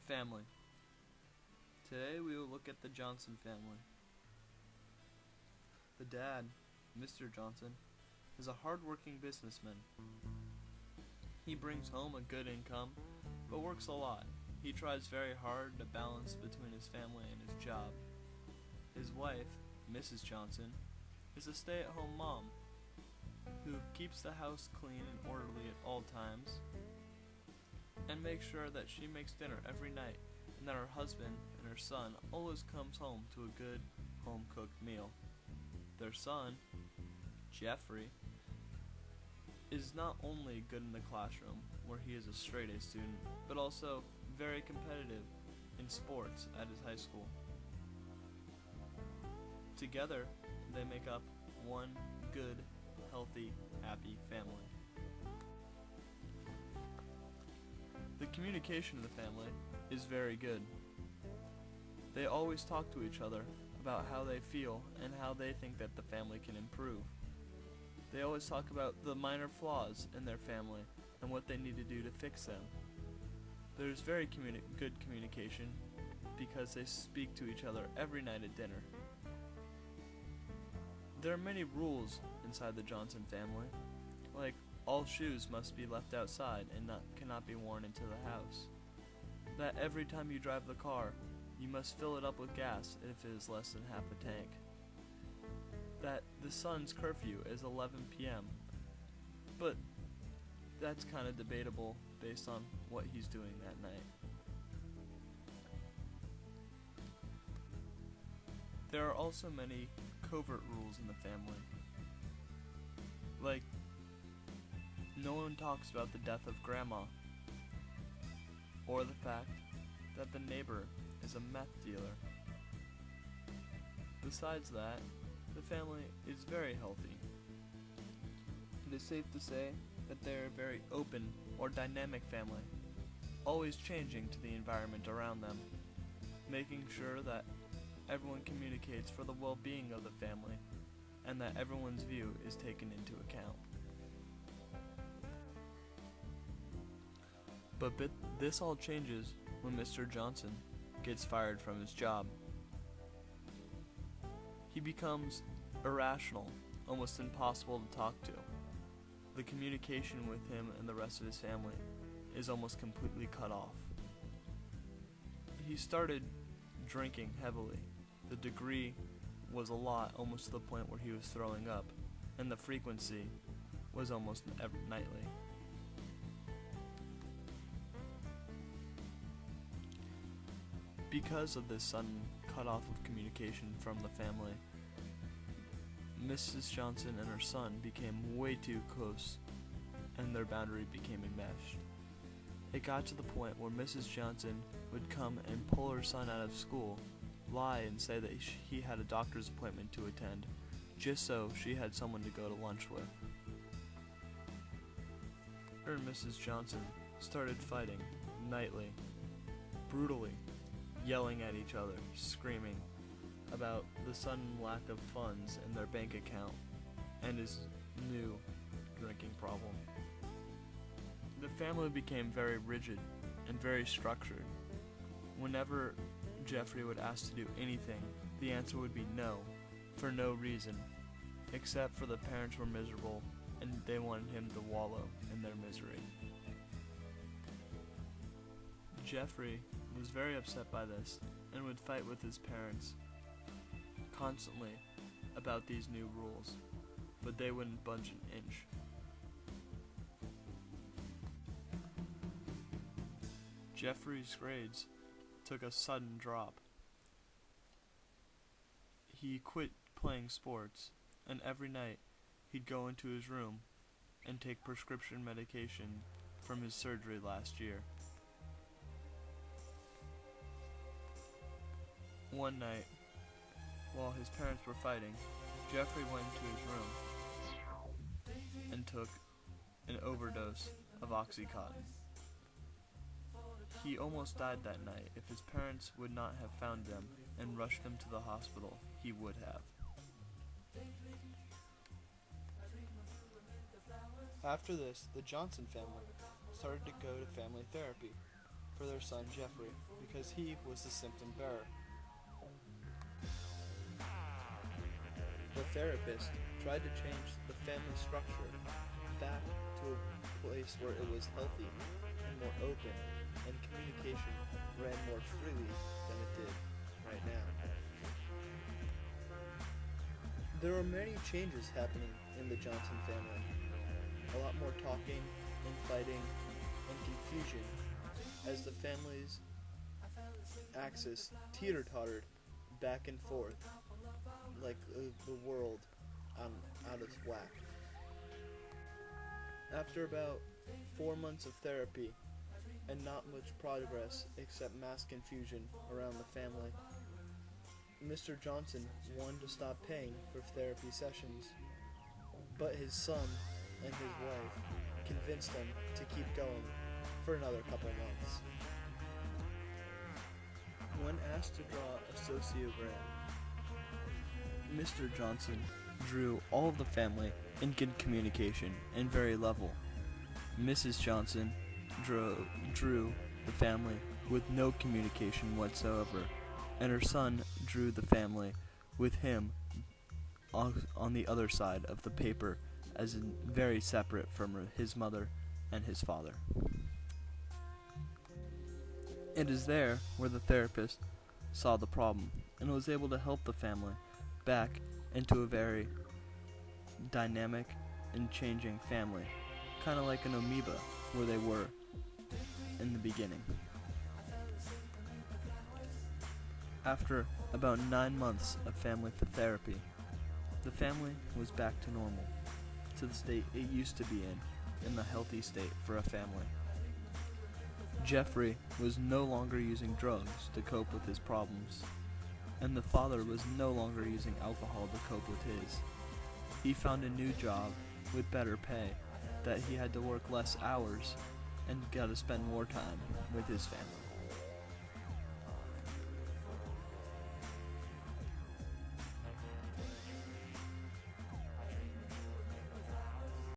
Family. Today we will look at the Johnson family. The dad, Mr. Johnson, is a hard-working businessman. He brings home a good income, but works a lot. He tries very hard to balance between his family and his job. His wife, Mrs. Johnson, is a stay-at-home mom who keeps the house clean and orderly at all times and makes sure that she makes dinner every night and that her husband and her son always comes home to a good home-cooked meal. Their son, Jeffrey, is not only good in the classroom, where he is a straight-A student, but also very competitive in sports at his high school. Together, they make up one good, healthy, happy family. The communication of the family is very good. They always talk to each other about how they feel and how they think that the family can improve. They always talk about the minor flaws in their family and what they need to do to fix them. There's very good communication because they speak to each other every night at dinner. There are many rules inside the Johnson family, like all shoes must be left outside and cannot be worn into the house. That every time you drive the car, you must fill it up with gas if it is less than half a tank. That the son's curfew is 11 p.m., but that's kind of debatable based on what he's doing that night. There are also many covert rules in the family, like no one talks about the death of Grandma, or the fact that the neighbor is a meth dealer. Besides that, the family is very healthy. It is safe to say that they are a very open or dynamic family, always changing to the environment around them, making sure that everyone communicates for the well-being of the family and that everyone's view is taken into account. But this all changes when Mr. Johnson gets fired from his job. He becomes irrational, almost impossible to talk to. The communication with him and the rest of his family is almost completely cut off. He started drinking heavily. The degree was a lot, almost to the point where he was throwing up, and the frequency was almost nightly. Because of this sudden cutoff of communication from the family, Mrs. Johnson and her son became way too close, and their boundary became enmeshed. It got to the point where Mrs. Johnson would come and pull her son out of school, lie and say that he had a doctor's appointment to attend, just so she had someone to go to lunch with. Her and Mrs. Johnson started fighting nightly, brutally, yelling at each other, screaming about the sudden lack of funds in their bank account and his new drinking problem. The family became very rigid and very structured. Whenever Jeffrey would ask to do anything, the answer would be no, for no reason, except for the parents were miserable and they wanted him to wallow in their misery. Jeffrey was very upset by this and would fight with his parents constantly about these new rules, but they wouldn't budge an inch. Jeffrey's grades took a sudden drop. He quit playing sports, and every night he'd go into his room and take prescription medication from his surgery last year. One night, while his parents were fighting, Jeffrey went into his room and took an overdose of Oxycontin. He almost died that night. If his parents would not have found him and rushed him to the hospital, he would have. After this, the Johnson family started to go to family therapy for their their son Jeffrey because he was the symptom bearer. The therapist tried to change the family structure back to a place where it was healthy and more open, and communication ran more freely than it did right now. There were many changes happening in the Johnson family. A lot more talking and fighting and confusion as the family's axis teeter-tottered back and forth like the world out of whack. After about 4 months of therapy and not much progress except mass confusion around the family, Mr. Johnson wanted to stop paying for therapy sessions, but his son and his wife convinced him to keep going for another couple months. When asked to draw a sociogram, Mr. Johnson drew all of the family in good communication and very level. Mrs. Johnson drew the family with no communication whatsoever, and her son drew the family with him on the other side of the paper as in very separate from his mother and his father. It is there where the therapist saw the problem and was able to help the family back into a very dynamic and changing family, kind of like an amoeba where they were in the beginning. After about 9 months of family therapy, the family was back to normal, to the state it used to be in the healthy state for a family. Jeffrey was no longer using drugs to cope with his problems, and the father was no longer using alcohol to cope with his. He found a new job with better pay, that he had to work less hours and got to spend more time with his family.